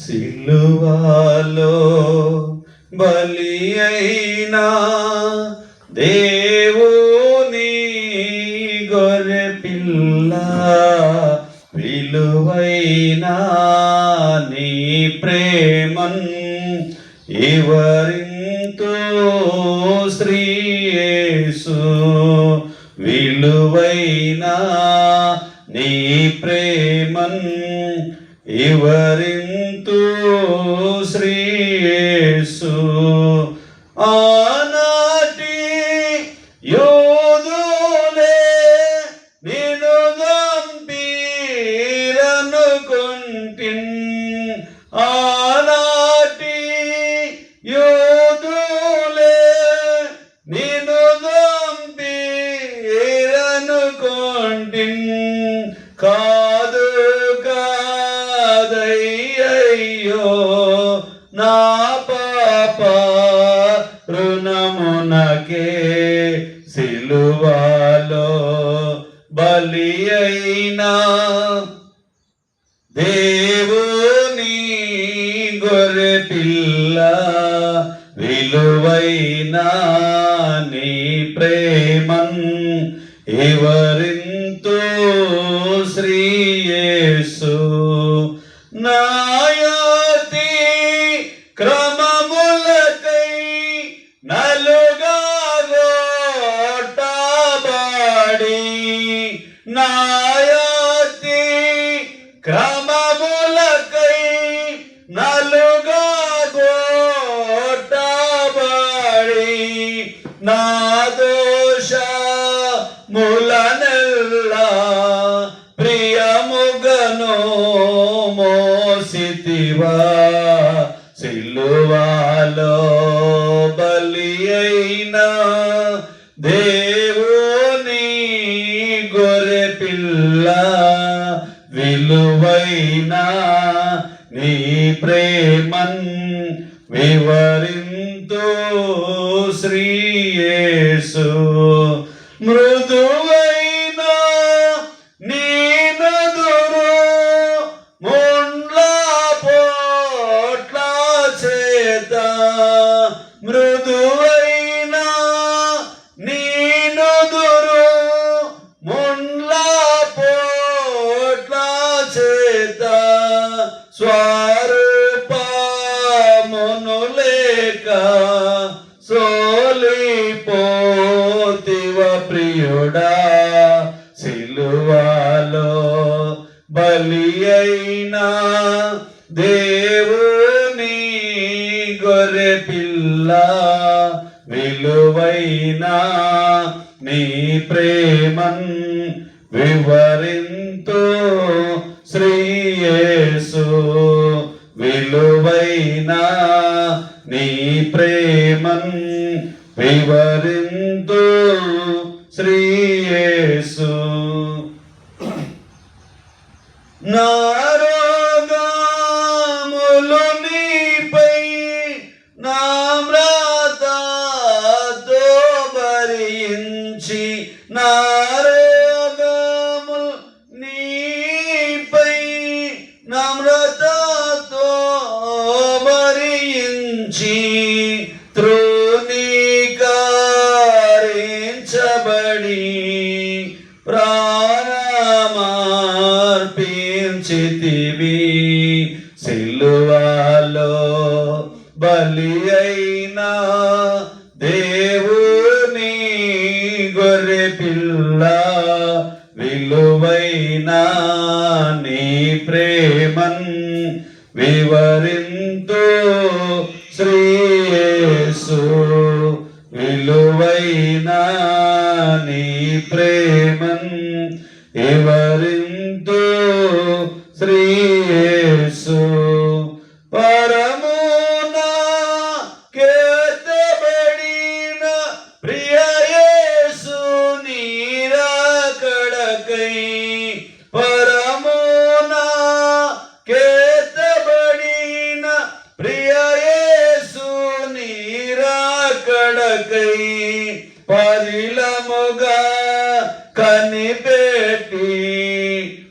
సిలువలో బలి అయినా దేవుని గొర్రె పిల్ల, విలువైనా నీ ప్రేమన్ వివరింతు శ్రీ యేసు, విలువైనా నీ ప్రేమన్ వివరింతు శ్రీ యేసు. ఆనాటి యోధులే నిన్ను చంపిరనుకొంటిన్, ఆనాటి యోధులే నిన్ను చంపిరనుకొంటిన్, కాదు కాదయ్యయ్యో నా పాప రుణమునకే సిలువలో బలి అయినా దేవుని గొర్రె పిల్ల, విలువైనా నీ ప్రేమన్ వివరింతు శ్రీ యేసు. నాయతి క్రమములకై నలుగా గొట్టబడి, నాయతి క్రమములకై నలుగా గొట్టబడి, నా దోషములనెల్లా ప్రియముగను మోసితివా, సిలువలో బలి అయినా దేవుని గొర్రె పిల్ల, విలువైనా నీ ప్రేమన్ వివరింతు శ్రీ యేసు. మృదువైన నీ నదురు ముండ్ల పోట్ల చేత, మృదువైన నీ నదురు ముండ్ల పోట్ల చేత, స్వరూపమును లేక సోలిపోతివ ప్రియుడా, సిలువలో బలి అయినా దేవుని గొర్రె పిల్ల, విలువైనా నీ ప్రేమన్ వివరింతు శ్రీ యేసు, విలువైనా నీ ప్రేమన్ వివరింతు శ్రీ యేసు. నా రోగములు నీపై నమ్రతతో భరించి, నా రోగములు నీపై నమ్రతతో భరించి, తృణీకరించబడి ప్రాణమర్పించితివి, సిలువలో బలి అయినా దేవుని గొర్రె పిల్ల, విలువైనా నీ ప్రేమన్ వివరింతు శ్రీ యేసు, విలువైనా నీ ప్రేమన్ వివరింతు శ్రీ యేసు. పరమున కేతబడిన ప్రియ యేసు నీ రాకడకై, పరమున కేతబడిన ప్రియ యేసు నీ రాకడకై, పరిలముగా కనిపెట్టి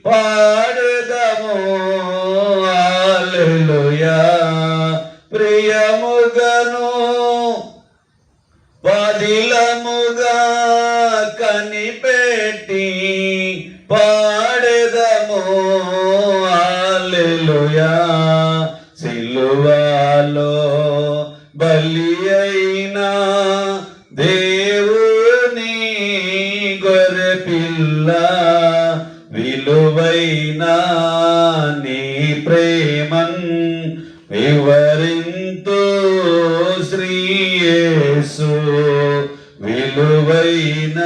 పాడెదము హల్లెలూయా ప్రియముగను పదిలముగా కనిపెట్టి పాడెదము హల్లెలూయా సిలువలో బలి అయిన దేవుని గొర్రెపిల్ల విలువైన నీ ప్రేమన్ వివరింతు శ్రీ యేసు విలువైన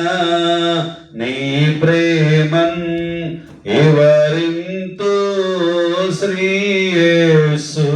నీ ప్రేమన్ వివరింతు శ్రీ యేసు